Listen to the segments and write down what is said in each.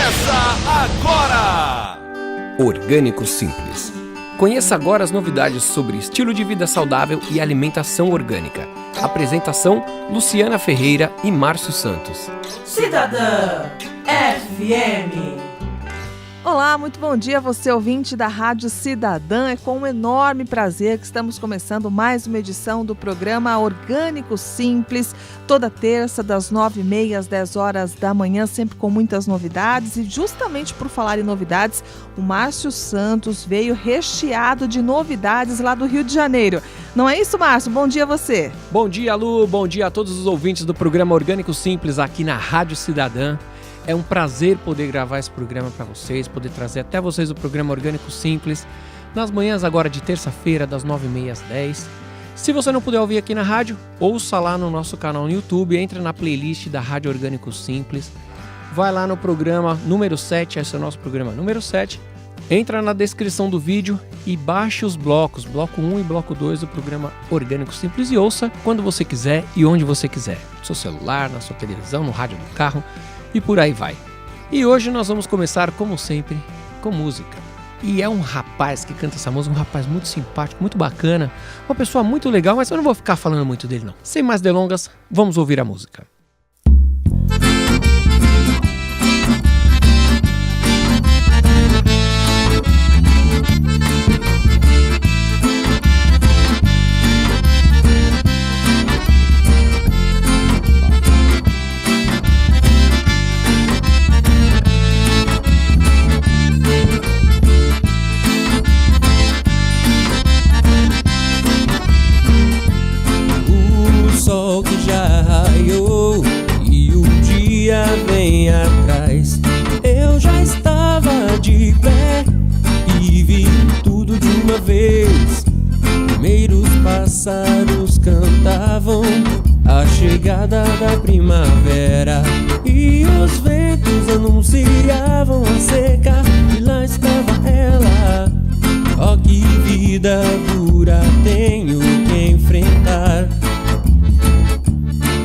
Começa agora! Orgânico Simples. Conheça agora as novidades sobre estilo de vida saudável e alimentação orgânica. Apresentação: Luciana Ferreira e Márcio Santos. Cidadã FM. Olá, muito bom dia, você ouvinte da Rádio Cidadã. É com um enorme prazer que estamos começando mais uma edição do programa Orgânico Simples, toda terça das 9h30 às 10 horas da manhã, sempre com muitas novidades. E justamente por falar em novidades, o Márcio Santos veio recheado de novidades lá do Rio de Janeiro. Não é isso, Márcio? Bom dia a você. Bom dia, Lu. Bom dia a todos os ouvintes do programa Orgânico Simples aqui na Rádio Cidadã. É um prazer poder gravar esse programa para vocês, poder trazer até vocês o programa Orgânico Simples, nas manhãs agora de terça-feira, das 9h30 às 10. Se você não puder ouvir aqui na rádio, ouça lá no nosso canal no YouTube, entra na playlist da Rádio Orgânico Simples, vai lá no programa número 7, esse é o nosso programa número 7, entra na descrição do vídeo e baixe os blocos, bloco 1 e bloco 2 do programa Orgânico Simples e ouça quando você quiser e onde você quiser, no seu celular, na sua televisão, no rádio do carro, e por aí vai. E hoje nós vamos começar, como sempre, com música. E é um rapaz que canta essa música, um rapaz muito simpático, muito bacana, uma pessoa muito legal, mas eu não vou ficar falando muito dele não. Sem mais delongas, vamos ouvir a música. Sol que já raiou e o dia vem atrás. Eu já estava de pé e vi tudo de uma vez. Primeiros pássaros cantavam a chegada da primavera e os ventos anunciavam a seca. E lá estava ela. Oh, que vida dura tenho que enfrentar.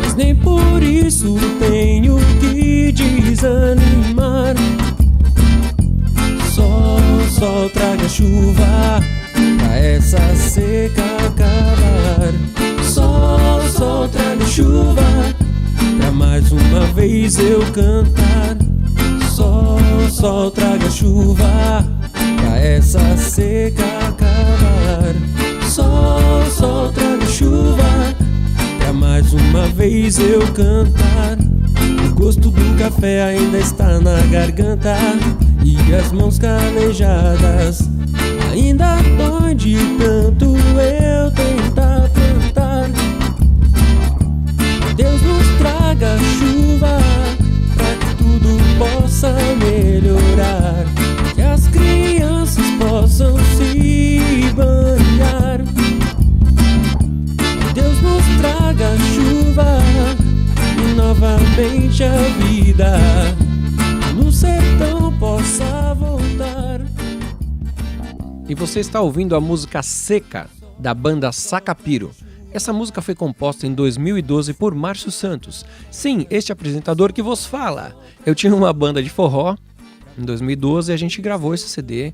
Mas nem por isso tenho que desanimar. Sol, traga chuva pra essa seca acabar. Sol, traga chuva pra mais uma vez eu cantar. Sol, traga chuva pra essa seca acabar. Sol, traga chuva pra mais uma vez eu cantar. O gosto do café ainda está na garganta e as mãos calejadas ainda dói de tanto eu tentar plantar. Deus nos traga chuva pra que tudo possa melhorar, que as crianças possam se banhar. Deus nos traga chuva e novamente a vida no sertão possa voltar. E você está ouvindo a música Seca, da banda Sacapiro. Essa música foi composta em 2012 por Márcio Santos. Sim, este apresentador que vos fala. Eu tinha uma banda de forró em 2012 e a gente gravou esse CD.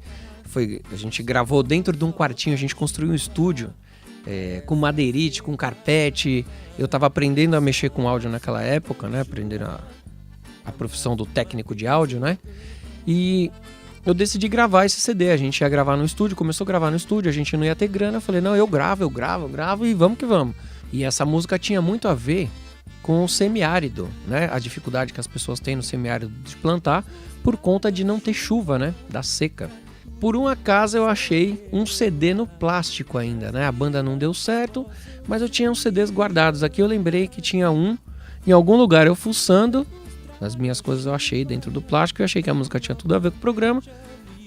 A gente gravou dentro de um quartinho, a gente construiu um estúdio com madeirite, com carpete. Eu estava aprendendo a mexer com áudio naquela época, né? Aprendendo a profissão do técnico de áudio, né? E eu decidi gravar esse CD. A gente ia gravar no estúdio, começou a gravar no estúdio, a gente não ia ter grana. Eu falei, não, eu gravo e vamos que vamos. E essa música tinha muito a ver com o semiárido, né? A dificuldade que as pessoas têm no semiárido de plantar por conta de não ter chuva, né? Da seca. Por um acaso eu achei um CD no plástico ainda, né? A banda não deu certo, mas eu tinha uns CDs guardados aqui. Eu lembrei que tinha um em algum lugar, eu fuçando as minhas coisas, eu achei dentro do plástico. Eu achei que a música tinha tudo a ver com o programa.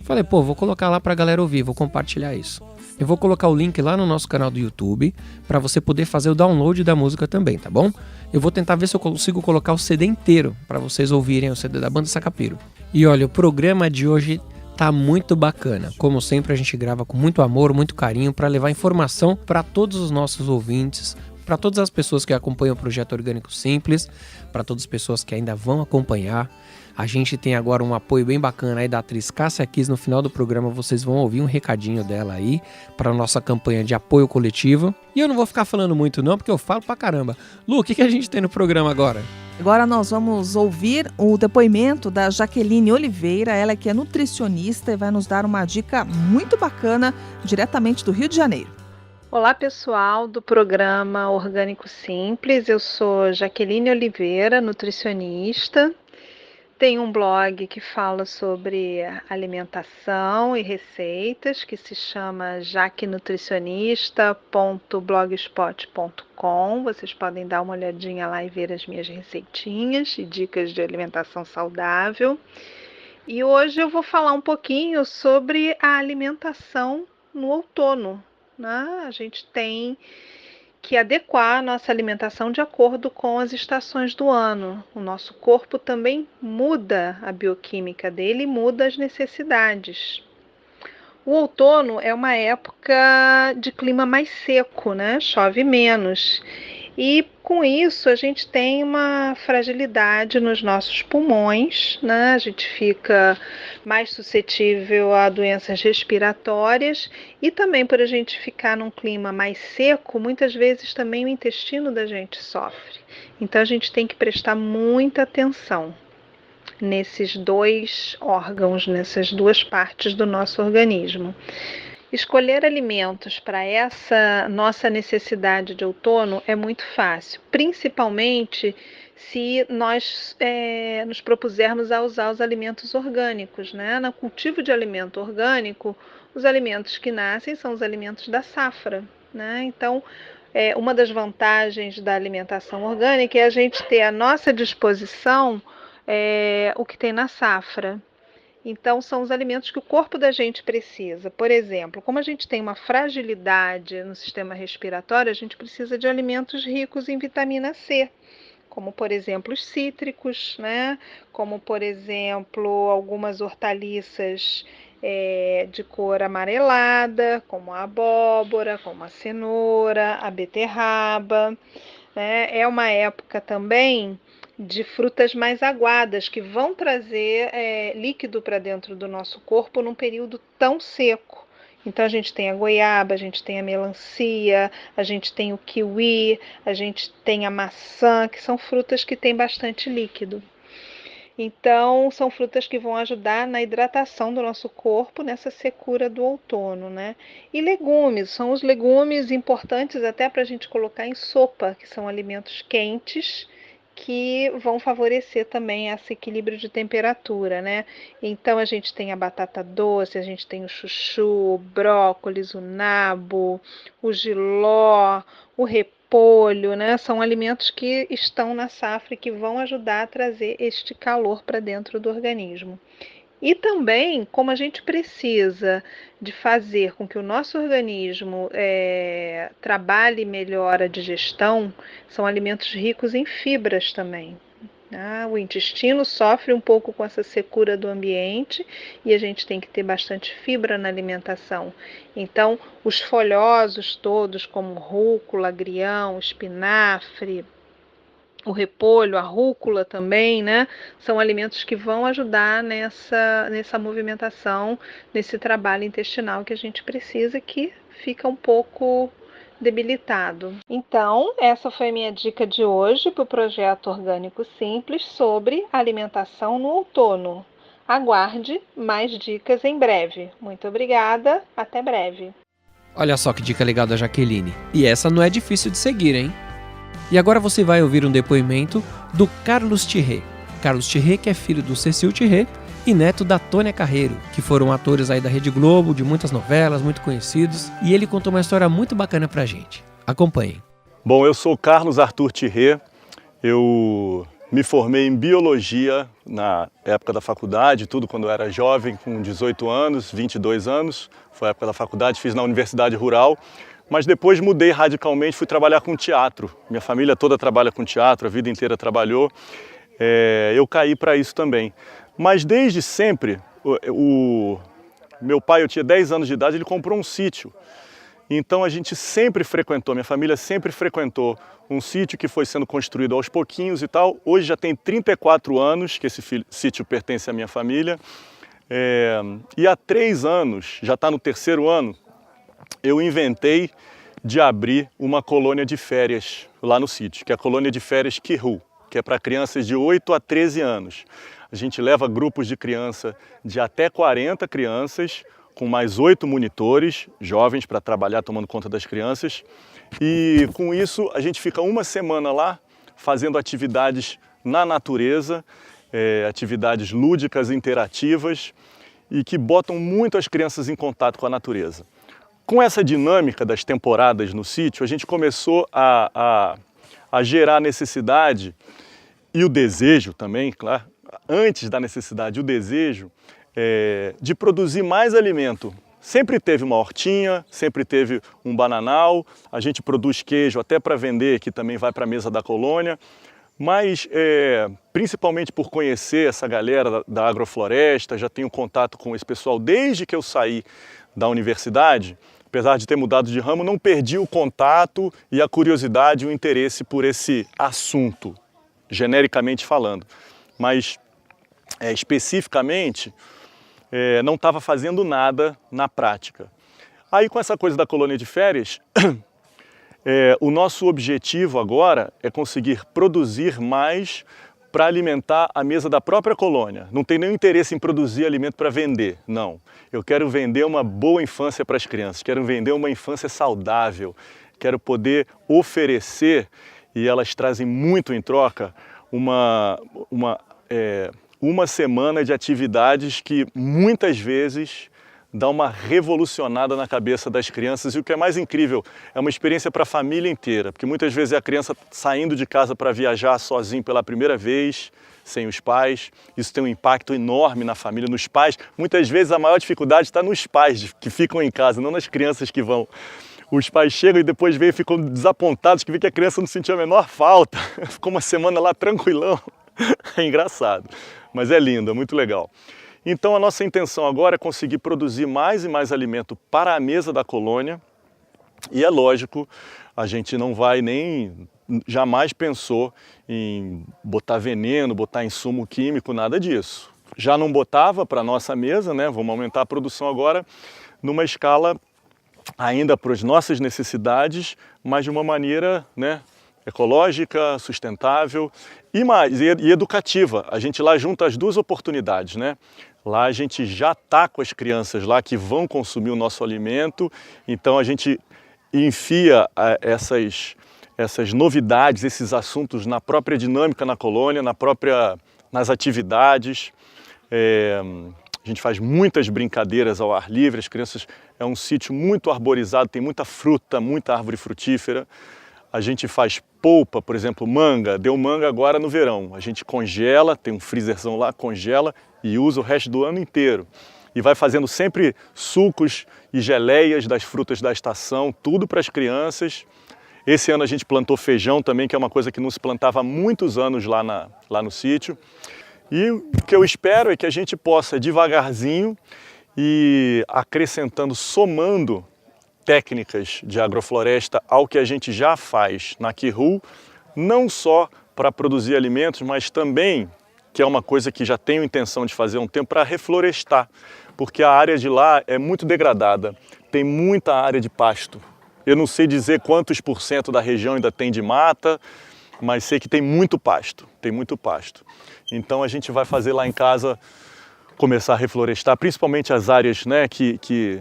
Falei, vou colocar lá pra galera ouvir, vou compartilhar isso. Eu vou colocar o link lá no nosso canal do YouTube para você poder fazer o download da música também, tá bom? Eu vou tentar ver se eu consigo colocar o CD inteiro para vocês ouvirem o CD da banda Sacapiro. E olha, o programa de hoje tá muito bacana. Como sempre, a gente grava com muito amor, muito carinho para levar informação para todos os nossos ouvintes, para todas as pessoas que acompanham o Projeto Orgânico Simples, para todas as pessoas que ainda vão acompanhar. A gente tem agora um apoio bem bacana aí da atriz Cássia Kiss. No final do programa vocês vão ouvir um recadinho dela aí para nossa campanha de apoio coletivo. E eu não vou ficar falando muito não, porque eu falo pra caramba. Lu, o que a gente tem no programa agora? Agora nós vamos ouvir o depoimento da Jaqueline Oliveira, ela que é nutricionista e vai nos dar uma dica muito bacana diretamente do Rio de Janeiro. Olá pessoal do programa Orgânico Simples, eu sou Jaqueline Oliveira, nutricionista. Tenho um blog que fala sobre alimentação e receitas, que se chama jaquenutricionista.blogspot.com. Vocês podem dar uma olhadinha lá e ver as minhas receitinhas e dicas de alimentação saudável. E hoje eu vou falar um pouquinho sobre a alimentação no outono, né? A gente tem que adequar a nossa alimentação de acordo com as estações do ano. O nosso corpo também muda a bioquímica dele, muda as necessidades. O outono é uma época de clima mais seco, né? Chove menos. E com isso a gente tem uma fragilidade nos nossos pulmões, né? A gente fica mais suscetível a doenças respiratórias e também por a gente ficar num clima mais seco, muitas vezes também o intestino da gente sofre. Então a gente tem que prestar muita atenção nesses dois órgãos, nessas duas partes do nosso organismo. Escolher alimentos para essa nossa necessidade de outono é muito fácil, principalmente se nós nos propusermos a usar os alimentos orgânicos, né? No cultivo de alimento orgânico, os alimentos que nascem são os alimentos da safra, né? Então, uma das vantagens da alimentação orgânica é a gente ter à nossa disposição o que tem na safra. Então, são os alimentos que o corpo da gente precisa. Por exemplo, como a gente tem uma fragilidade no sistema respiratório, a gente precisa de alimentos ricos em vitamina C, como, por exemplo, os cítricos, né? Como, por exemplo, algumas hortaliças de cor amarelada, como a abóbora, como a cenoura, a beterraba, né? É uma época também de frutas mais aguadas, que vão trazer líquido para dentro do nosso corpo num período tão seco. Então a gente tem a goiaba, a gente tem a melancia, a gente tem o kiwi, a gente tem a maçã, que são frutas que têm bastante líquido. Então são frutas que vão ajudar na hidratação do nosso corpo nessa secura do outono, né? E legumes, são os legumes importantes até para a gente colocar em sopa, que são alimentos quentes, que vão favorecer também esse equilíbrio de temperatura, né? Então a gente tem a batata doce, a gente tem o chuchu, o brócolis, o nabo, o jiló, o repolho, né? São alimentos que estão na safra e que vão ajudar a trazer este calor para dentro do organismo. E também, como a gente precisa de fazer com que o nosso organismo trabalhe melhor a digestão, são alimentos ricos em fibras também. O intestino sofre um pouco com essa secura do ambiente e a gente tem que ter bastante fibra na alimentação. Então, os folhosos todos, como rúcula, agrião, espinafre, o repolho, a rúcula também, né? São alimentos que vão ajudar nessa movimentação, nesse trabalho intestinal que a gente precisa, que fica um pouco debilitado. Então, essa foi a minha dica de hoje para o Projeto Orgânico Simples sobre alimentação no outono. Aguarde mais dicas em breve. Muito obrigada, até breve. Olha só que dica legal da Jaqueline. E essa não é difícil de seguir, hein? E agora você vai ouvir um depoimento do Carlos Thierry. Carlos Thierry, que é filho do Cecil Thierry e neto da Tônia Carreiro, que foram atores aí da Rede Globo, de muitas novelas, muito conhecidos. E ele contou uma história muito bacana pra gente. Acompanhem. Bom, eu sou Carlos Arthur Thierry. Eu me formei em Biologia na época da faculdade, tudo quando eu era jovem, com 18 anos, 22 anos. Foi a época da faculdade, fiz na Universidade Rural. Mas depois mudei radicalmente, fui trabalhar com teatro. Minha família toda trabalha com teatro, a vida inteira trabalhou. Eu caí para isso também. Mas desde sempre, meu pai, eu tinha 10 anos de idade, ele comprou um sítio. Então a gente sempre frequentou, minha família sempre frequentou um sítio que foi sendo construído aos pouquinhos e tal. Hoje já tem 34 anos que esse sítio pertence à minha família. E há 3 anos, já está no 3º ano, eu inventei de abrir uma colônia de férias lá no sítio, que é a colônia de férias Kihu, que é para crianças de 8 a 13 anos. A gente leva grupos de criança de até 40 crianças, com mais 8 monitores jovens para trabalhar tomando conta das crianças. E com isso a gente fica uma semana lá fazendo atividades na natureza, atividades lúdicas, interativas e que botam muito as crianças em contato com a natureza. Com essa dinâmica das temporadas no sítio, a gente começou a gerar necessidade e o desejo também, claro, antes da necessidade, o desejo de produzir mais alimento. Sempre teve uma hortinha, sempre teve um bananal, a gente produz queijo até para vender, que também vai para a mesa da colônia, mas principalmente por conhecer essa galera da agrofloresta, já tenho contato com esse pessoal desde que eu saí da universidade, apesar de ter mudado de ramo, não perdi o contato e a curiosidade e o interesse por esse assunto, genericamente falando. Mas especificamente, não estava fazendo nada na prática. Aí com essa coisa da colônia de férias, o nosso objetivo agora é conseguir produzir mais para alimentar a mesa da própria colônia. Não tem nenhum interesse em produzir alimento para vender, não. Eu quero vender uma boa infância para as crianças, quero vender uma infância saudável, quero poder oferecer, e elas trazem muito em troca, uma semana de atividades que muitas vezes dá uma revolucionada na cabeça das crianças. E o que é mais incrível, é uma experiência para a família inteira, porque muitas vezes é a criança saindo de casa para viajar sozinho pela primeira vez, sem os pais. Isso tem um impacto enorme na família, nos pais. Muitas vezes a maior dificuldade está nos pais que ficam em casa, não nas crianças que vão. Os pais chegam e depois vêm e ficam desapontados, que vê que a criança não sentiu a menor falta. Ficou uma semana lá tranquilão. É engraçado, mas é lindo, é muito legal. Então a nossa intenção agora é conseguir produzir mais e mais alimento para a mesa da colônia. E é lógico, a gente não vai jamais pensou em botar veneno, botar insumo químico, nada disso. Já não botava para a nossa mesa, né? Vamos aumentar a produção agora numa escala ainda para as nossas necessidades, mas de uma maneira, né, ecológica, sustentável e educativa. A gente lá junta as duas oportunidades, né? Lá a gente já está com as crianças lá que vão consumir o nosso alimento, então a gente enfia essas novidades, esses assuntos na própria dinâmica na colônia, nas atividades. A gente faz muitas brincadeiras ao ar livre, as crianças, é um sítio muito arborizado, tem muita fruta, muita árvore frutífera. A gente faz polpa, por exemplo, manga, deu manga agora no verão. A gente congela, tem um freezerzão lá, congela e usa o resto do ano inteiro. E vai fazendo sempre sucos e geleias das frutas da estação, tudo para as crianças. Esse ano a gente plantou feijão também, que é uma coisa que não se plantava há muitos anos lá no sítio. E o que eu espero é que a gente possa devagarzinho e acrescentando, somando técnicas de agrofloresta ao que a gente já faz na Kihu, não só para produzir alimentos, mas também, que é uma coisa que já tenho intenção de fazer há um tempo, para reflorestar, porque a área de lá é muito degradada, tem muita área de pasto. Eu não sei dizer quantos % da região ainda tem de mata, mas sei que tem muito pasto, Então a gente vai fazer lá em casa, começar a reflorestar, principalmente as áreas, né, que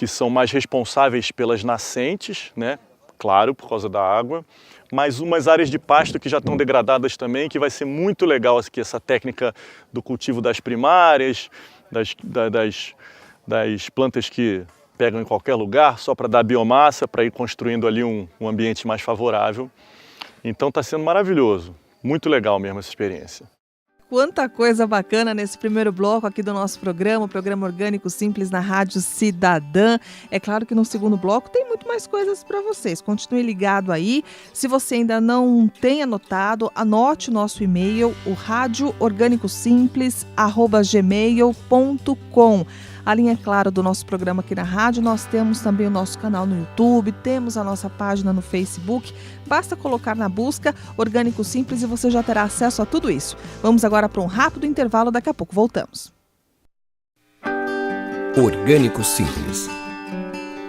são mais responsáveis pelas nascentes, né? Claro, por causa da água, mas umas áreas de pasto que já estão degradadas também, que vai ser muito legal aqui, essa técnica do cultivo das primárias, das plantas que pegam em qualquer lugar, só para dar biomassa, para ir construindo ali um ambiente mais favorável. Então está sendo maravilhoso, muito legal mesmo essa experiência. Quanta coisa bacana nesse primeiro bloco aqui do nosso programa, o programa Orgânico Simples na Rádio Cidadã. É claro que no segundo bloco tem muito mais coisas para vocês. Continue ligado aí. Se você ainda não tem anotado, anote o nosso e-mail, o radioorganicosimples@gmail.com. Além, é claro, do nosso programa aqui na rádio, nós temos também o nosso canal no YouTube, temos a nossa página no Facebook. Basta colocar na busca Orgânico Simples e você já terá acesso a tudo isso. Vamos agora para um rápido intervalo, daqui a pouco voltamos. Orgânico Simples.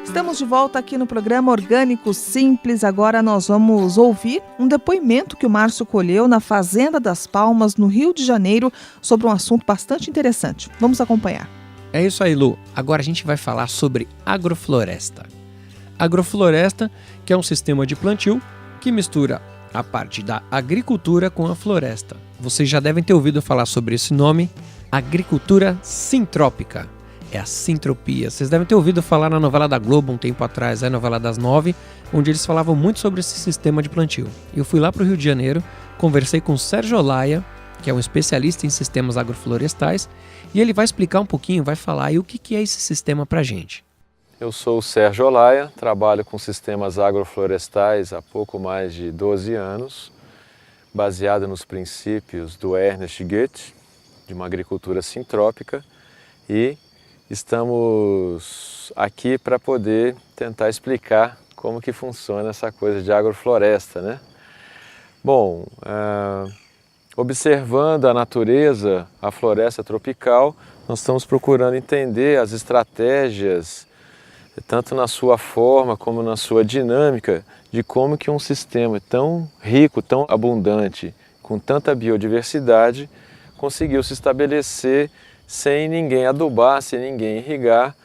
Estamos de volta aqui no programa Orgânico Simples. Agora nós vamos ouvir um depoimento que o Márcio colheu na Fazenda das Palmas, no Rio de Janeiro, sobre um assunto bastante interessante. Vamos acompanhar. É isso aí, Lu. Agora a gente vai falar sobre agrofloresta. Agrofloresta, que é um sistema de plantio que mistura a parte da agricultura com a floresta. Vocês já devem ter ouvido falar sobre esse nome, agricultura sintrópica. É a sintropia. Vocês devem ter ouvido falar na novela da Globo um tempo atrás, a novela das 9, onde eles falavam muito sobre esse sistema de plantio. Eu fui lá para o Rio de Janeiro, conversei com o Sérgio Olaya, que é um especialista em sistemas agroflorestais, e ele vai explicar um pouquinho, vai falar aí o que é esse sistema para a gente. Eu sou o Sérgio Olaya, trabalho com sistemas agroflorestais há pouco mais de 12 anos, baseado nos princípios do Ernest Goethe, de uma agricultura sintrópica, e estamos aqui para poder tentar explicar como que funciona essa coisa de agrofloresta, né? Bom, observando a natureza, a floresta tropical, nós estamos procurando entender as estratégias, tanto na sua forma como na sua dinâmica, de como que um sistema tão rico, tão abundante, com tanta biodiversidade, conseguiu se estabelecer sem ninguém adubar, sem ninguém irrigar.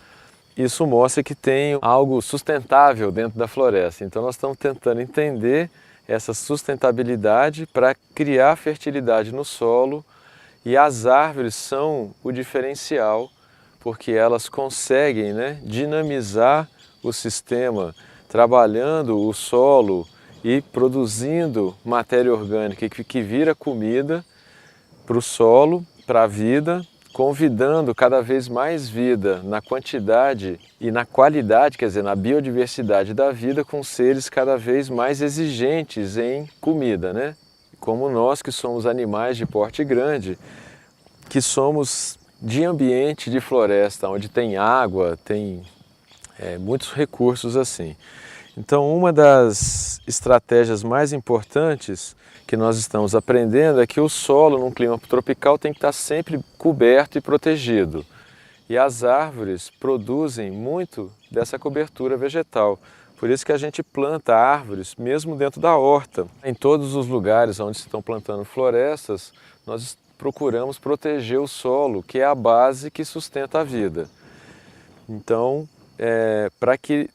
Isso mostra que tem algo sustentável dentro da floresta. Então nós estamos tentando entender essa sustentabilidade para criar fertilidade no solo, e as árvores são o diferencial, porque elas conseguem, dinamizar o sistema, trabalhando o solo e produzindo matéria orgânica que vira comida para o solo, para a vida, convidando cada vez mais vida na quantidade e na qualidade, quer dizer, na biodiversidade da vida, com seres cada vez mais exigentes em comida, né? Como nós, que somos animais de porte grande, que somos de ambiente de floresta, onde tem água, tem muitos recursos assim. Então, uma das estratégias mais importantes que nós estamos aprendendo é que o solo, num clima tropical, tem que estar sempre coberto e protegido. E as árvores produzem muito dessa cobertura vegetal. Por isso que a gente planta árvores mesmo dentro da horta. Em todos os lugares onde se estão plantando florestas, nós procuramos proteger o solo, que é a base que sustenta a vida. Então, para que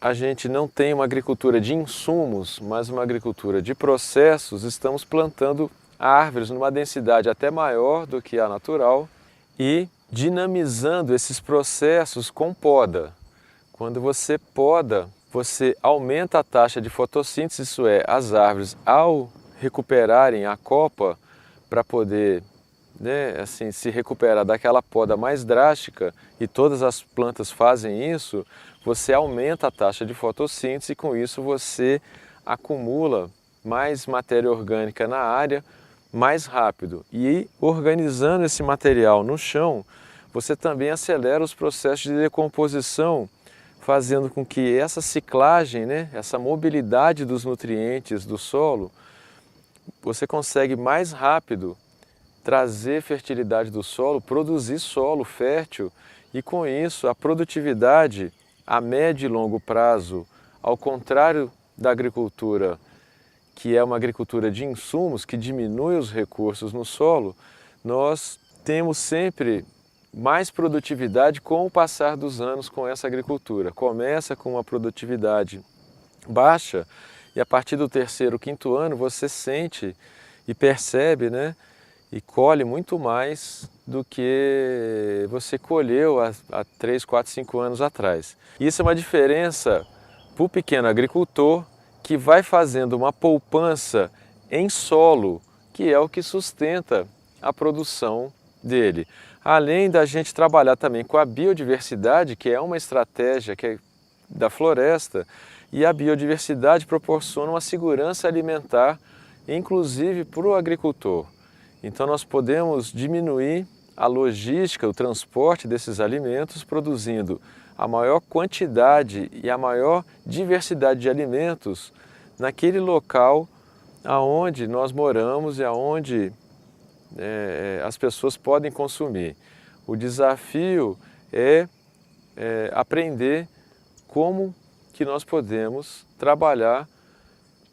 a gente não tenha uma agricultura de insumos, mas uma agricultura de processos, estamos plantando árvores numa densidade até maior do que a natural e dinamizando esses processos com poda. Quando você poda, você aumenta a taxa de fotossíntese, isso é, as árvores, ao recuperarem a copa para poder se recuperar daquela poda mais drástica, e todas as plantas fazem isso, você aumenta a taxa de fotossíntese e com isso você acumula mais matéria orgânica na área mais rápido. E organizando esse material no chão, você também acelera os processos de decomposição, fazendo com que essa ciclagem, essa mobilidade dos nutrientes do solo, você consegue mais rápido trazer fertilidade do solo, produzir solo fértil, e com isso a produtividade a médio e longo prazo, ao contrário da agricultura, que é uma agricultura de insumos, que diminui os recursos no solo, nós temos sempre mais produtividade com o passar dos anos com essa agricultura. Começa com uma produtividade baixa e a partir do terceiro, quinto ano você sente e percebe, e colhe muito mais do que você colheu há 3, 4, 5 anos atrás. Isso é uma diferença para o pequeno agricultor, que vai fazendo uma poupança em solo, que é o que sustenta a produção dele. Além da gente trabalhar também com a biodiversidade, que é uma estratégia da floresta, e a biodiversidade proporciona uma segurança alimentar, inclusive para o agricultor. Então nós podemos diminuir a logística, o transporte desses alimentos, produzindo a maior quantidade e a maior diversidade de alimentos naquele local aonde nós moramos e aonde as pessoas podem consumir. O desafio é aprender como que nós podemos trabalhar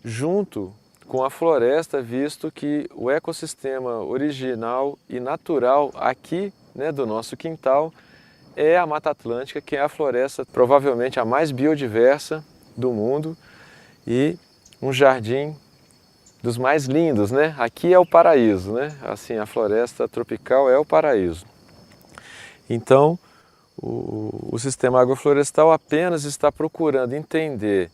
junto com a floresta, visto que o ecossistema original e natural aqui, né, do nosso quintal é a Mata Atlântica, que é a floresta provavelmente a mais biodiversa do mundo e um jardim dos mais lindos, né? Aqui é o paraíso, né? Assim, a floresta tropical é o paraíso. Então, o sistema agroflorestal apenas está procurando entender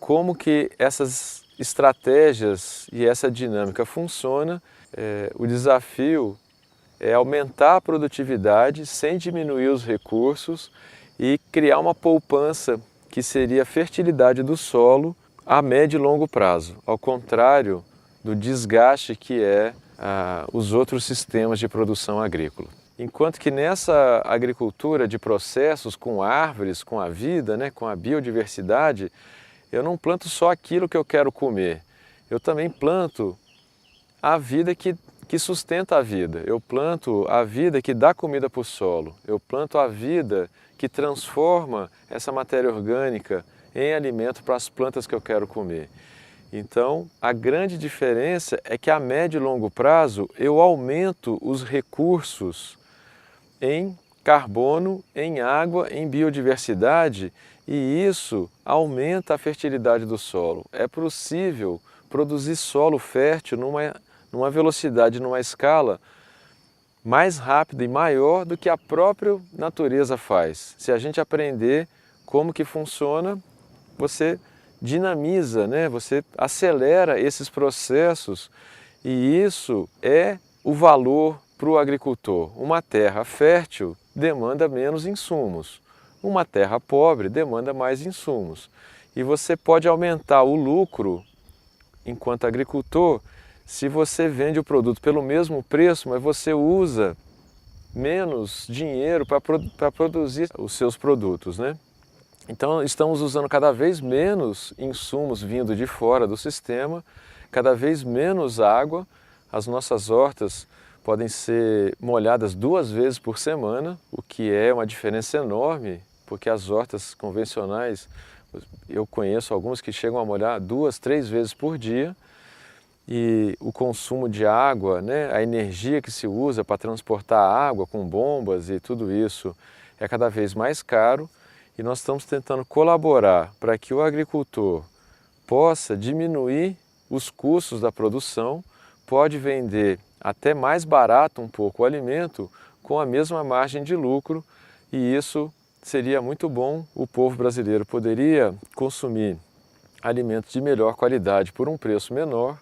como que essas estratégias e essa dinâmica funciona. O desafio é aumentar a produtividade sem diminuir os recursos e criar uma poupança que seria a fertilidade do solo a médio e longo prazo, ao contrário do desgaste que os outros sistemas de produção agrícola. Enquanto que nessa agricultura de processos com árvores, com a vida, né, com a biodiversidade, eu não planto só aquilo que eu quero comer, eu também planto a vida que sustenta a vida, eu planto a vida que dá comida para o solo, eu planto a vida que transforma essa matéria orgânica em alimento para as plantas que eu quero comer. Então, a grande diferença é que a médio e longo prazo eu aumento os recursos em carbono, em água, em biodiversidade e isso aumenta a fertilidade do solo. É possível produzir solo fértil numa velocidade, numa escala mais rápida e maior do que a própria natureza faz. Se a gente aprender como que funciona, você dinamiza, né? Você acelera esses processos e isso é o valor para o agricultor. Uma terra fértil demanda menos insumos, uma terra pobre demanda mais insumos. E você pode aumentar o lucro enquanto agricultor se você vende o produto pelo mesmo preço, mas você usa menos dinheiro para produzir os seus produtos, né? Então, estamos usando cada vez menos insumos vindo de fora do sistema, cada vez menos água. As nossas hortas podem ser molhadas 2 vezes por semana, o que é uma diferença enorme, porque as hortas convencionais, eu conheço algumas que chegam a molhar 2, 3 vezes por dia. E o consumo de água, né, a energia que se usa para transportar água com bombas e tudo isso é cada vez mais caro. E nós estamos tentando colaborar para que o agricultor possa diminuir os custos da produção, pode vender até mais barato um pouco o alimento com a mesma margem de lucro e isso seria muito bom. O povo brasileiro poderia consumir alimentos de melhor qualidade por um preço menor,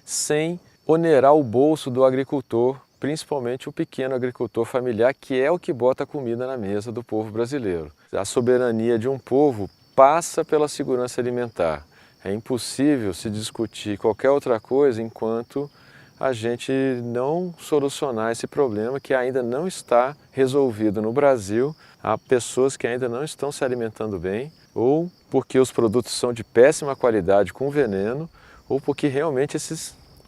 sem onerar o bolso do agricultor, principalmente o pequeno agricultor familiar, que é o que bota a comida na mesa do povo brasileiro. A soberania de um povo passa pela segurança alimentar. É impossível se discutir qualquer outra coisa enquanto a gente não solucionar esse problema que ainda não está resolvido no Brasil. Há pessoas que ainda não estão se alimentando bem, ou porque os produtos são de péssima qualidade com veneno, ou porque realmente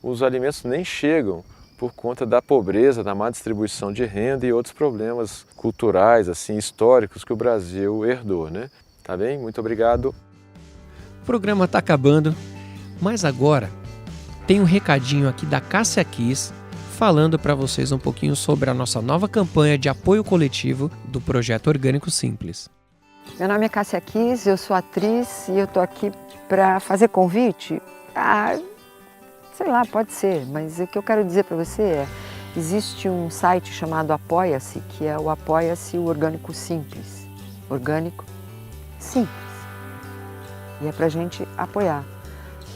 os alimentos nem chegam por conta da pobreza, da má distribuição de renda e outros problemas culturais, assim, históricos que o Brasil herdou, né? Tá bem? Muito obrigado. O programa está acabando, mas agora tem um recadinho aqui da Cássia Kiss falando para vocês um pouquinho sobre a nossa nova campanha de apoio coletivo do Projeto Orgânico Simples. Meu nome é Cássia Kiss, eu sou atriz e eu tô aqui para fazer convite a... Sei lá, pode ser, mas o que eu quero dizer para você é, existe um site chamado Apoia-se, que é o Apoia-se o Orgânico Simples. Orgânico Simples. E é para a gente apoiar,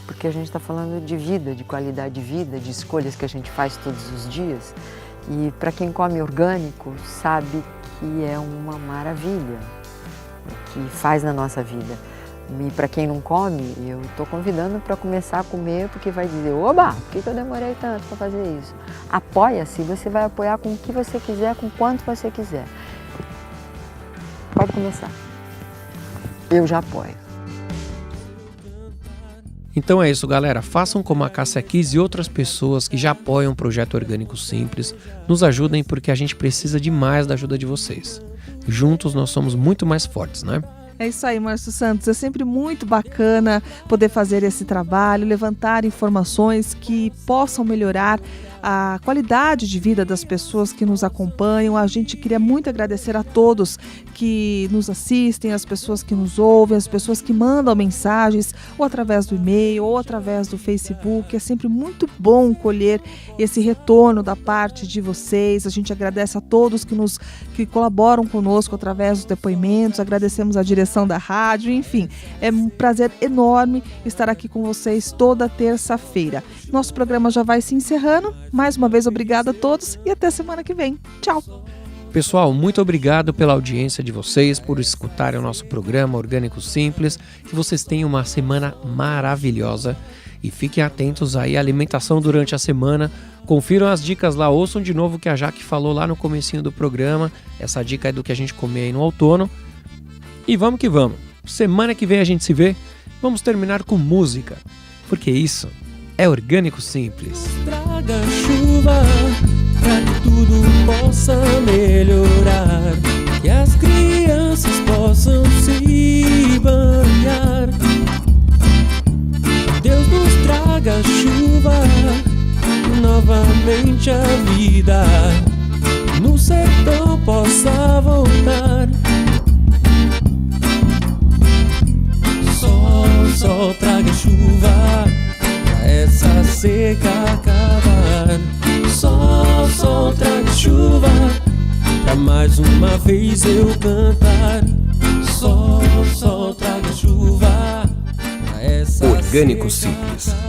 porque a gente está falando de vida, de qualidade de vida, de escolhas que a gente faz todos os dias. E para quem come orgânico, sabe que é uma maravilha o que faz na nossa vida. E para quem não come, eu estou convidando para começar a comer, porque vai dizer, oba, por que eu demorei tanto para fazer isso? Apoia-se, você vai apoiar com o que você quiser, com quanto você quiser. Pode começar. Eu já apoio. Então é isso, galera. Façam como a Cássia Kiss e outras pessoas que já apoiam o Projeto Orgânico Simples. Nos ajudem, porque a gente precisa demais da ajuda de vocês. Juntos nós somos muito mais fortes, né? É isso aí, Márcio Santos. É sempre muito bacana poder fazer esse trabalho, levantar informações que possam melhorar a qualidade de vida das pessoas que nos acompanham. A gente queria muito agradecer a todos que nos assistem, as pessoas que nos ouvem, as pessoas que mandam mensagens, ou através do e-mail, ou através do Facebook. É sempre muito bom colher esse retorno da parte de vocês. A gente agradece a todos que colaboram conosco através dos depoimentos, agradecemos a direção da rádio, enfim, é um prazer enorme estar aqui com vocês toda terça-feira. Nosso programa já vai se encerrando. Mais uma vez, obrigada a todos e até semana que vem. Tchau! Pessoal, muito obrigado pela audiência de vocês, por escutarem o nosso programa Orgânico Simples. Que vocês tenham uma semana maravilhosa e fiquem atentos aí à alimentação durante a semana. Confiram as dicas lá, ouçam de novo o que a Jaque falou lá no comecinho do programa. Essa dica é do que a gente come aí no outono. E vamos que vamos. Semana que vem a gente se vê. Vamos terminar com música, porque isso é Orgânico Simples. Traga chuva pra que tudo possa melhorar, que as crianças possam se banhar. Deus nos traga chuva, novamente a vida no sertão possa voltar. Sol, traga chuva pra essa seca acabar. Sol, traga chuva pra mais uma vez eu cantar. Sol, traga chuva pra essa Orgânico seca Simples.